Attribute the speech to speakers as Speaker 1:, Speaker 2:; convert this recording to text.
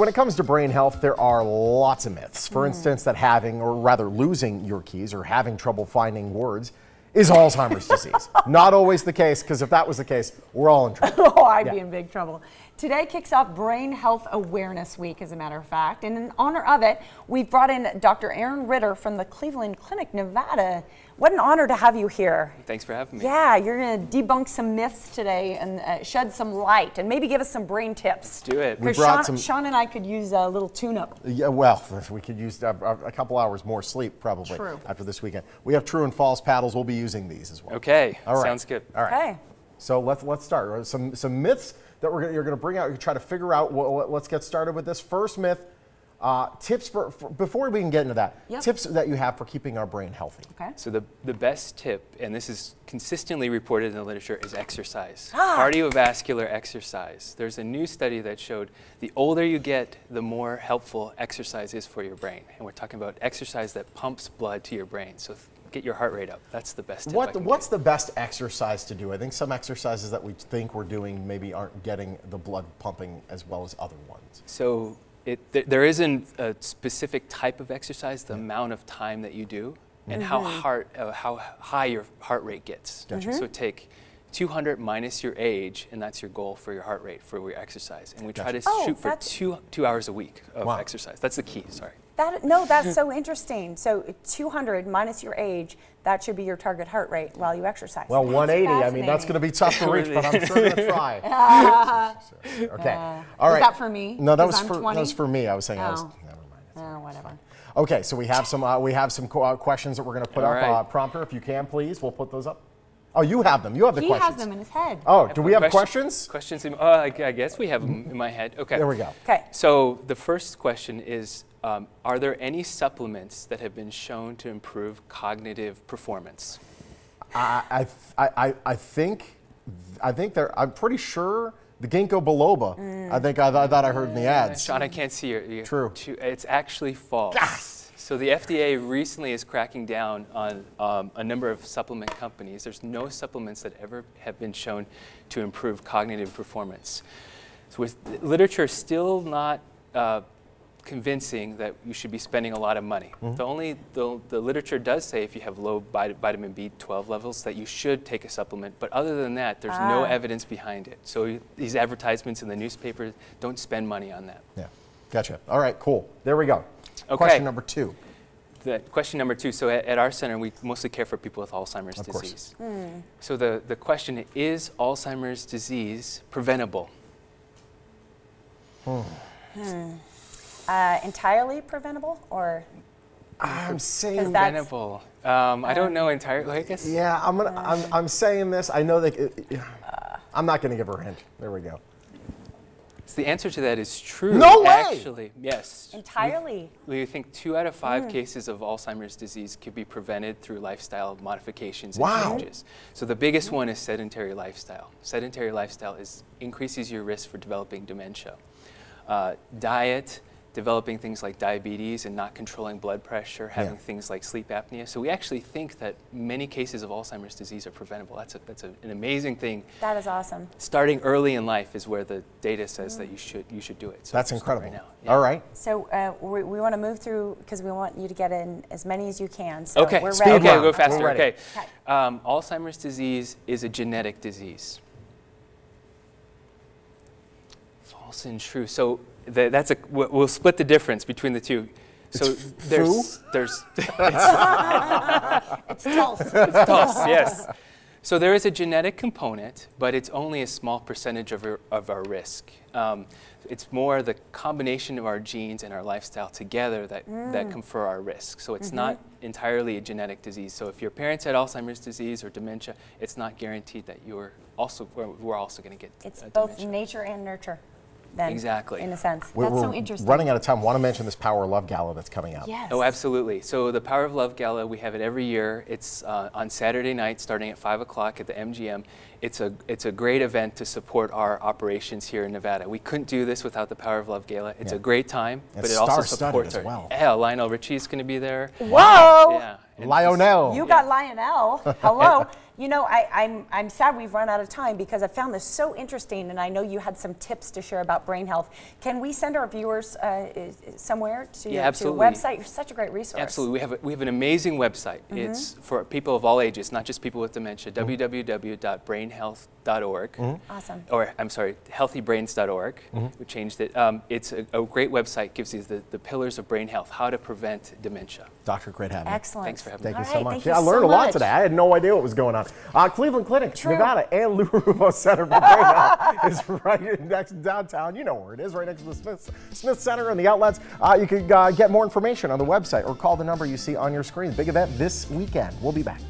Speaker 1: When it comes to brain health, there are lots of myths. For instance, that having, or rather losing your keys or having trouble finding words is Alzheimer's disease. Not always the case, because if that was the case, we're all in trouble.
Speaker 2: Oh, I'd be in big trouble. Today kicks off Brain Health Awareness Week, as a matter of fact. And in honor of it, we've brought in Dr. Aaron Ritter from the Cleveland Clinic, Nevada. What an honor to have you here.
Speaker 3: Thanks for having me.
Speaker 2: Yeah, you're going to debunk some myths today and shed some light and maybe give us some brain tips.
Speaker 3: Let's do it.
Speaker 2: Because Sean and I could use a little tune-up.
Speaker 1: Yeah, well, we could use a couple hours more sleep probably after this weekend. We have true and false paddles. We'll be using these as well.
Speaker 3: Okay,
Speaker 1: all right.
Speaker 3: Sounds good.
Speaker 1: All right.
Speaker 2: Okay.
Speaker 1: So let's start. Some myths that you're going to bring out. You try to figure out. Let's get started with this first myth. Tips for before we can get into that.
Speaker 2: Yep.
Speaker 1: Tips that you have for keeping our brain healthy.
Speaker 2: Okay.
Speaker 3: So the best tip, and this is consistently reported in the literature, is exercise. Cardiovascular exercise. There's a new study that showed the older you get, the more helpful exercise is for your brain. And we're talking about exercise that pumps blood to your brain. So get your heart rate up. That's the best tip.
Speaker 1: What's the best exercise to do? I think some exercises that we think we're doing maybe aren't getting the blood pumping as well as other ones.
Speaker 3: So there isn't a specific type of exercise, the amount of time that you do, and how high your heart rate gets.
Speaker 1: Gotcha.
Speaker 3: So take 200 minus your age, and that's your goal for your heart rate for your exercise. And we try to shoot for two hours a week of exercise. That's the key, sorry.
Speaker 2: That's so interesting. So 200 minus your age, that should be your target heart rate while you exercise.
Speaker 1: Well,
Speaker 2: that's
Speaker 1: 180, I mean, that's going to be tough to reach, but I'm sure going to try. Okay. All right.
Speaker 2: Was that for me?
Speaker 1: No, that was for me. I was saying I was, never mind.
Speaker 2: Whatever.
Speaker 1: Okay, so we have some questions that we're going to put up. Prompter, if you can, please. We'll put those up. Oh, you have them. You have the questions.
Speaker 2: He has them in his head.
Speaker 1: Oh, do we have questions?
Speaker 3: Questions? I guess we have them in my head. Okay.
Speaker 1: There we go.
Speaker 2: Okay.
Speaker 3: So the first question is, are there any supplements that have been shown to improve cognitive performance?
Speaker 1: I think there. I'm pretty sure the ginkgo biloba. I thought I heard in the ads.
Speaker 3: Sean, I can't see your.
Speaker 1: True.
Speaker 3: It's actually false. Yes! So the FDA recently is cracking down on a number of supplement companies. There's no supplements that ever have been shown to improve cognitive performance. So with literature still not convincing that you should be spending a lot of money. The literature does say if you have low vitamin B12 levels that you should take a supplement, but other than that, there's no evidence behind it. So these advertisements in the newspaper, don't spend money on that.
Speaker 1: Yeah, gotcha. All right, cool. There we go.
Speaker 3: Okay.
Speaker 1: Question number two.
Speaker 3: Question number two, so at our center, we mostly care for people with Alzheimer's disease. So the question is Alzheimer's disease preventable?
Speaker 2: Entirely preventable, or?
Speaker 1: I'm saying
Speaker 3: preventable. I don't know entirely. I guess.
Speaker 1: Yeah, I'm saying this. I know that. I'm not going to give her a hint. There we go.
Speaker 3: So the answer to that is true.
Speaker 1: No way!
Speaker 3: Actually, yes.
Speaker 2: Entirely.
Speaker 3: We think 2 out of 5 cases of Alzheimer's disease could be prevented through lifestyle modifications and changes. So the biggest one is sedentary lifestyle. Sedentary lifestyle increases your risk for developing dementia. Diet, developing things like diabetes and not controlling blood pressure, having things like sleep apnea. So we actually think that many cases of Alzheimer's disease are preventable. That's an amazing thing.
Speaker 2: That is awesome.
Speaker 3: Starting early in life is where the data says that you should do it. So
Speaker 1: that's incredible.
Speaker 3: Right now.
Speaker 1: All right.
Speaker 2: So we want to move through because we want you to get in as many as you can. So
Speaker 3: okay,
Speaker 2: we're ready.
Speaker 3: Okay, we'll go faster.
Speaker 1: We're ready.
Speaker 3: Okay. Alzheimer's disease is a genetic disease. False and true. So we'll split the difference between the two. So there's
Speaker 2: it's false.
Speaker 3: It's false, yes. So there is a genetic component, but it's only a small percentage of our risk. It's more the combination of our genes and our lifestyle together that confer our risk. So it's not entirely a genetic disease. So if your parents had Alzheimer's disease or dementia, it's not guaranteed that we're also going to get
Speaker 2: It's
Speaker 3: dementia.
Speaker 2: both nature and nurture. Then,
Speaker 3: exactly.
Speaker 2: in a sense.
Speaker 1: We're
Speaker 2: so interesting.
Speaker 1: Running out of time. Want to mention this Power of Love Gala that's coming up.
Speaker 2: Yes.
Speaker 3: Oh, absolutely. So the Power of Love Gala, we have it every year. It's on Saturday night starting at 5 o'clock at the MGM. It's a great event to support our operations here in Nevada. We couldn't do this without the Power of Love Gala. It's a great time, but it also supports
Speaker 1: as well.
Speaker 3: Yeah, Lionel Richie is going to be there.
Speaker 2: Whoa!
Speaker 3: Yeah.
Speaker 1: Lionel.
Speaker 2: You got Lionel. Hello. You know, I'm sad we've run out of time because I found this so interesting, and I know you had some tips to share about brain health. Can we send our viewers somewhere to your website? You're such a great resource.
Speaker 3: Absolutely. We have an amazing website. It's for people of all ages, not just people with dementia. www.brainhealth.org.
Speaker 2: Awesome.
Speaker 3: Or I'm sorry, healthybrains.org. We changed it. It's a great website. Gives you the pillars of brain health, how to prevent dementia.
Speaker 1: Dr. Great having you.
Speaker 2: Excellent.
Speaker 3: Thanks for having me.
Speaker 1: Thank you so much.
Speaker 2: Thank
Speaker 1: Yeah, I
Speaker 2: you
Speaker 1: learned
Speaker 2: so
Speaker 1: a lot
Speaker 2: much.
Speaker 1: today. I had no idea what was going on. Cleveland Clinic,
Speaker 2: True.
Speaker 1: Nevada, and Lou Rubo Center for Brain Health is right next downtown. You know where it is, right next to the Smith Center and the outlets. You can get more information on the website or call the number you see on your screen. Big event this weekend. We'll be back.